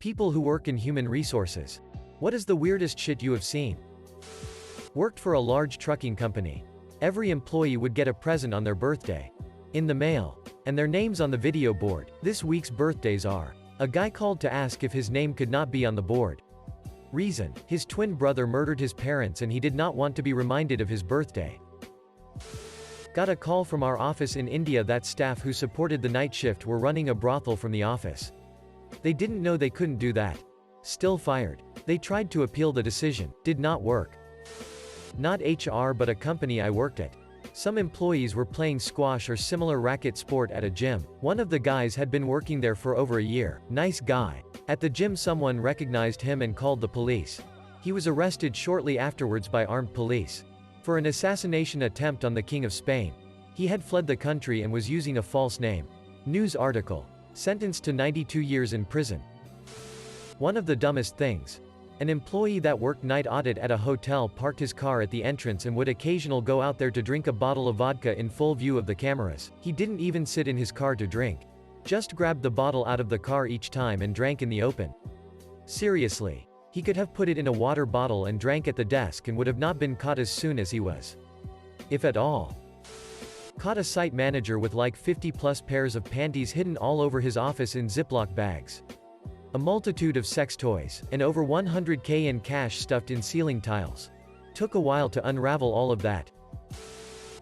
People who work in human resources. What is the weirdest shit you have seen? Worked for a large trucking company. Every employee would get a present on their birthday. In the mail. And their names on the video board. This week's birthdays are. A guy called to ask if his name could not be on the board. Reason: his twin brother murdered his parents and he did not want to be reminded of his birthday. Got a call from our office in India that staff who supported the night shift were running a brothel from the office. They didn't know they couldn't do that. Still fired. They tried to appeal the decision. Did not work. Not HR but a company I worked at. Some employees were playing squash or similar racket sport at a gym. One of the guys had been working there for over a year. Nice guy. At the gym someone recognized him and called the police. He was arrested shortly afterwards by armed police. For an assassination attempt on the King of Spain. He had fled the country and was using a false name. News article. Sentenced to 92 years in prison. One of the dumbest things. An employee that worked night audit at a hotel parked his car at the entrance and would occasionally go out there to drink a bottle of vodka in full view of the cameras. He didn't even sit in his car to drink. Just grabbed the bottle out of the car each time and drank in the open. Seriously. He could have put it in a water bottle and drank at the desk and would have not been caught as soon as he was. If at all. Caught a site manager with like 50+ pairs of panties hidden all over his office in Ziploc bags. A multitude of sex toys, and over $100K in cash stuffed in ceiling tiles. Took a while to unravel all of that.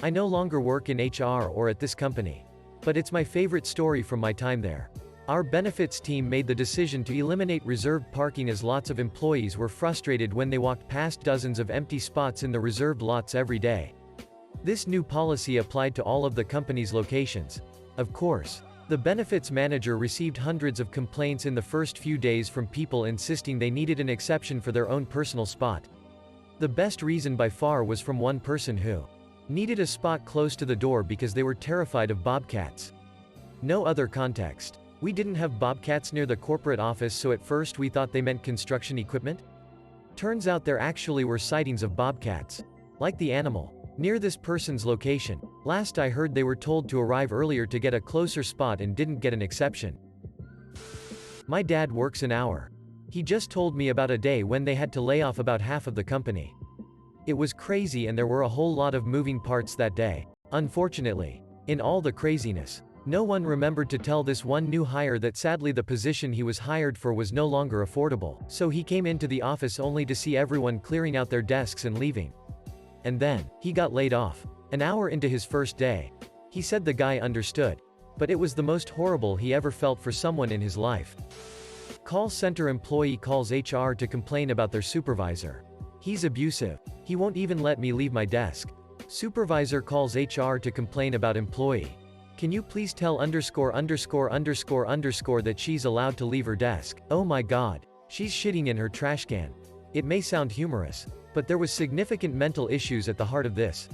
I no longer work in HR or at this company. But it's my favorite story from my time there. Our benefits team made the decision to eliminate reserved parking as lots of employees were frustrated when they walked past dozens of empty spots in the reserved lots every day. This new policy applied to all of the company's locations. Of course. The benefits manager received hundreds of complaints in the first few days from people insisting they needed an exception for their own personal spot. The best reason by far was from one person who needed a spot close to the door because they were terrified of bobcats. No other context. We didn't have bobcats near the corporate office, so at first we thought they meant construction equipment. Turns out there actually were sightings of bobcats. Like the animal. Near this person's location. Last I heard they were told to arrive earlier to get a closer spot and didn't get an exception. My dad works an hour. He just told me about a day when they had to lay off about half of the company. It was crazy and there were a whole lot of moving parts that day. Unfortunately. In all the craziness. No one remembered to tell this one new hire that sadly the position he was hired for was no longer affordable. So he came into the office only to see everyone clearing out their desks and leaving. And then, he got laid off. An hour into his first day. He said the guy understood. But it was the most horrible he ever felt for someone in his life. Call center employee calls HR to complain about their supervisor. He's abusive. He won't even let me leave my desk. Supervisor calls HR to complain about employee. Can you please tell _____ that she's allowed to leave her desk? Oh my god. She's shitting in her trash can. It may sound humorous. But there was significant mental issues at the heart of this.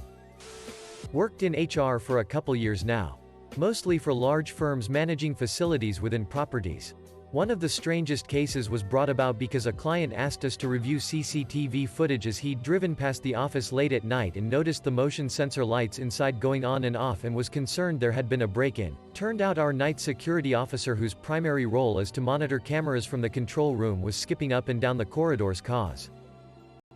Worked in HR for a couple years now. Mostly for large firms managing facilities within properties. One of the strangest cases was brought about because a client asked us to review CCTV footage as he'd driven past the office late at night and noticed the motion sensor lights inside going on and off and was concerned there had been a break-in. Turned out our night security officer, whose primary role is to monitor cameras from the control room, was skipping up and down the corridors cause.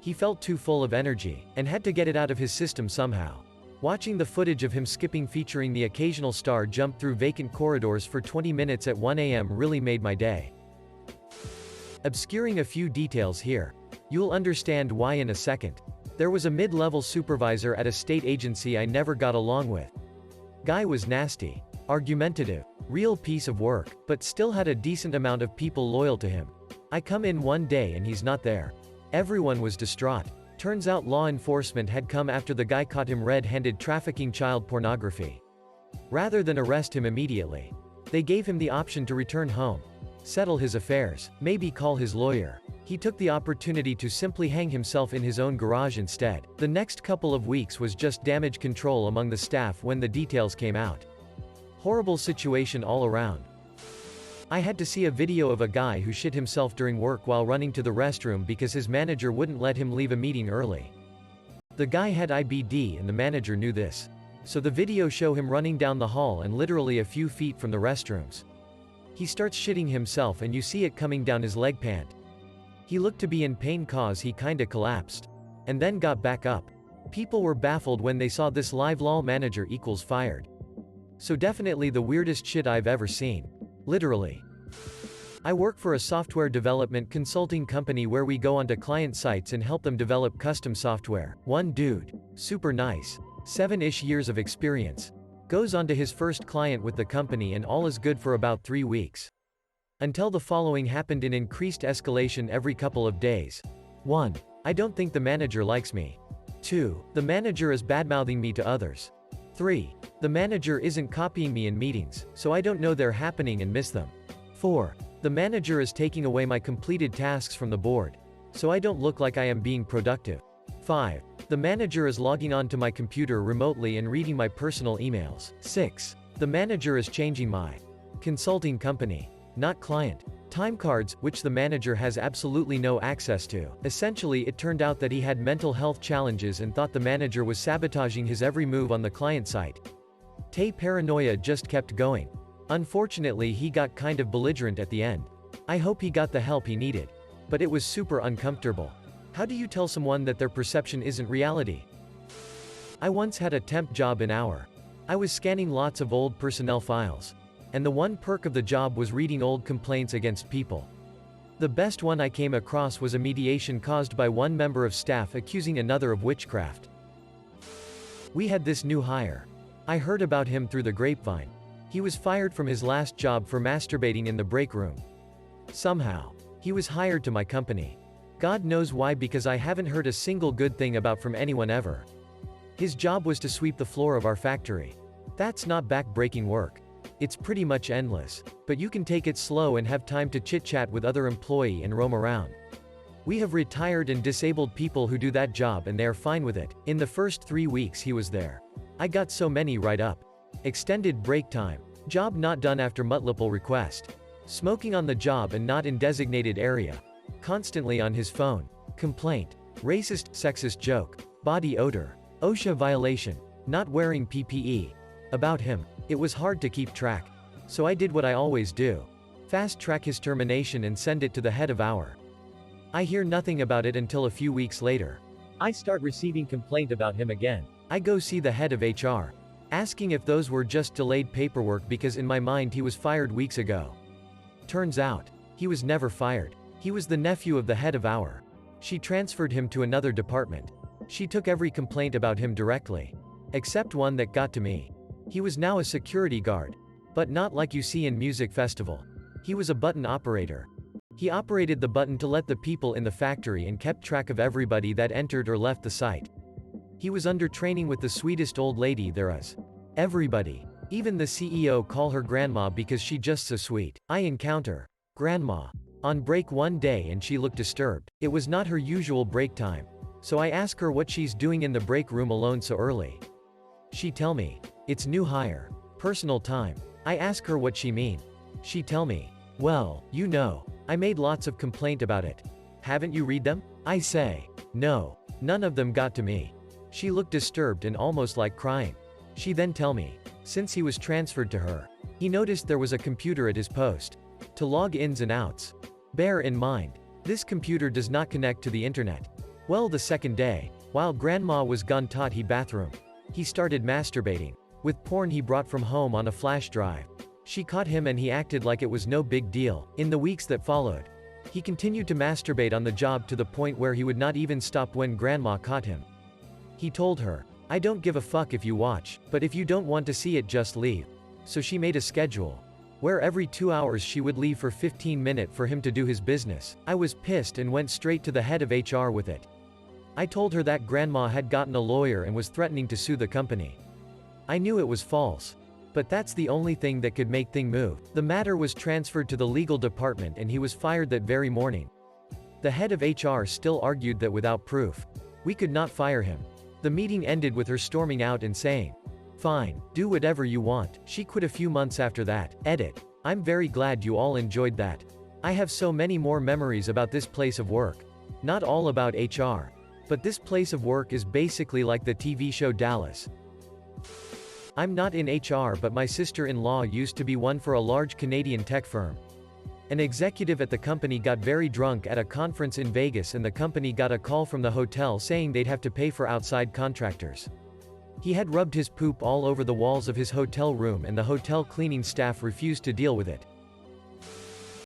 He felt too full of energy, and had to get it out of his system somehow. Watching the footage of him skipping featuring the occasional star jump through vacant corridors for 20 minutes at 1 a.m. really made my day. Obscuring a few details here. You'll understand why in a second. There was a mid-level supervisor at a state agency I never got along with. Guy was nasty. Argumentative. Real piece of work, but still had a decent amount of people loyal to him. I come in one day and he's not there. Everyone was distraught. Turns out law enforcement had come after the guy caught him red-handed trafficking child pornography. Rather than arrest him immediately, they gave him the option to return home, settle his affairs, maybe call his lawyer. He took the opportunity to simply hang himself in his own garage instead. The next couple of weeks was just damage control among the staff when the details came out. Horrible situation all around. I had to see a video of a guy who shit himself during work while running to the restroom because his manager wouldn't let him leave a meeting early. The guy had IBD and the manager knew this. So the video show him running down the hall and literally a few feet from the restrooms. He starts shitting himself and you see it coming down his leg pant. He looked to be in pain cause he kinda collapsed. And then got back up. People were baffled when they saw this live lol manager equals fired. So definitely the weirdest shit I've ever seen. Literally. I work for a software development consulting company where we go onto client sites and help them develop custom software. One dude, super nice, 7-ish years of experience, goes on to his first client with the company and all is good for about 3 weeks. Until the following happened in increased escalation every couple of days. 1. I don't think the manager likes me. 2. The manager is badmouthing me to others. 3. The manager isn't copying me in meetings, so I don't know they're happening and miss them. 4. The manager is taking away my completed tasks from the board, so I don't look like I am being productive. 5. The manager is logging on to my computer remotely and reading my personal emails. 6. The manager is changing my consulting company, not client, time cards, which the manager has absolutely no access to. Essentially, it turned out that he had mental health challenges and thought the manager was sabotaging his every move on the client site. Tay paranoia just kept going. Unfortunately, he got kind of belligerent at the end. I hope he got the help he needed. But it was super uncomfortable. How do you tell someone that their perception isn't reality? I once had a temp job in our. I was scanning lots of old personnel files. And the one perk of the job was reading old complaints against people. The best one I came across was a mediation caused by one member of staff accusing another of witchcraft. We had this new hire. I heard about him through the grapevine. He was fired from his last job for masturbating in the break room. Somehow, he was hired to my company. God knows why, because I haven't heard a single good thing about from anyone ever. His job was to sweep the floor of our factory. That's not back-breaking work. It's pretty much endless, but you can take it slow and have time to chit-chat with other employees and roam around. We have retired and disabled people who do that job and they are fine with it. In the first 3 weeks he was there, I got so many right up. Extended break time. Job not done after multiple request. Smoking on the job and not in designated area. Constantly on his phone. Complaint. Racist, sexist joke. Body odor. OSHA violation. Not wearing PPE. About him. It was hard to keep track. So I did what I always do. Fast track his termination and send it to the head of our. I hear nothing about it until a few weeks later. I start receiving complaint about him again. I go see the head of HR. Asking if those were just delayed paperwork because in my mind he was fired weeks ago. Turns out, he was never fired. He was the nephew of the head of our. She transferred him to another department. She took every complaint about him directly. Except one that got to me. He was now a security guard. But not like you see in music festival. He was a button operator. He operated the button to let the people in the factory and kept track of everybody that entered or left the site. He was under training with the sweetest old lady there is. Everybody. Even the CEO call her grandma because she just so sweet. I encounter grandma on break one day and she looked disturbed. It was not her usual break time. So I ask her what she's doing in the break room alone so early. She tell me, it's new hire. Personal time. I ask her what she mean. She tell me, well, you know, I made lots of complaint about it. Haven't you read them? I say, no, none of them got to me. She looked disturbed and almost like crying. She then tell me, since he was transferred to her, he noticed there was a computer at his post. To log ins and outs. Bear in mind, this computer does not connect to the internet. Well, the second day, while grandma was gone taught he bathroom. He started masturbating. With porn he brought from home on a flash drive. She caught him and he acted like it was no big deal. In the weeks that followed, he continued to masturbate on the job to the point where he would not even stop when grandma caught him. He told her, I don't give a fuck if you watch, but if you don't want to see it just leave. So she made a schedule. Where every 2 hours she would leave for 15 minutes for him to do his business. I was pissed and went straight to the head of HR with it. I told her that grandma had gotten a lawyer and was threatening to sue the company. I knew it was false. But that's the only thing that could make things move. The matter was transferred to the legal department and he was fired that very morning. The head of HR still argued that without proof, we could not fire him. The meeting ended with her storming out and saying, fine, do whatever you want. She quit a few months after that. Edit. I'm very glad you all enjoyed that. I have so many more memories about this place of work. Not all about HR. But this place of work is basically like the TV show Dallas. I'm not in HR, but my sister-in-law used to be one for a large Canadian tech firm. An executive at the company got very drunk at a conference in Vegas and the company got a call from the hotel saying they'd have to pay for outside contractors. He had rubbed his poop all over the walls of his hotel room and the hotel cleaning staff refused to deal with it.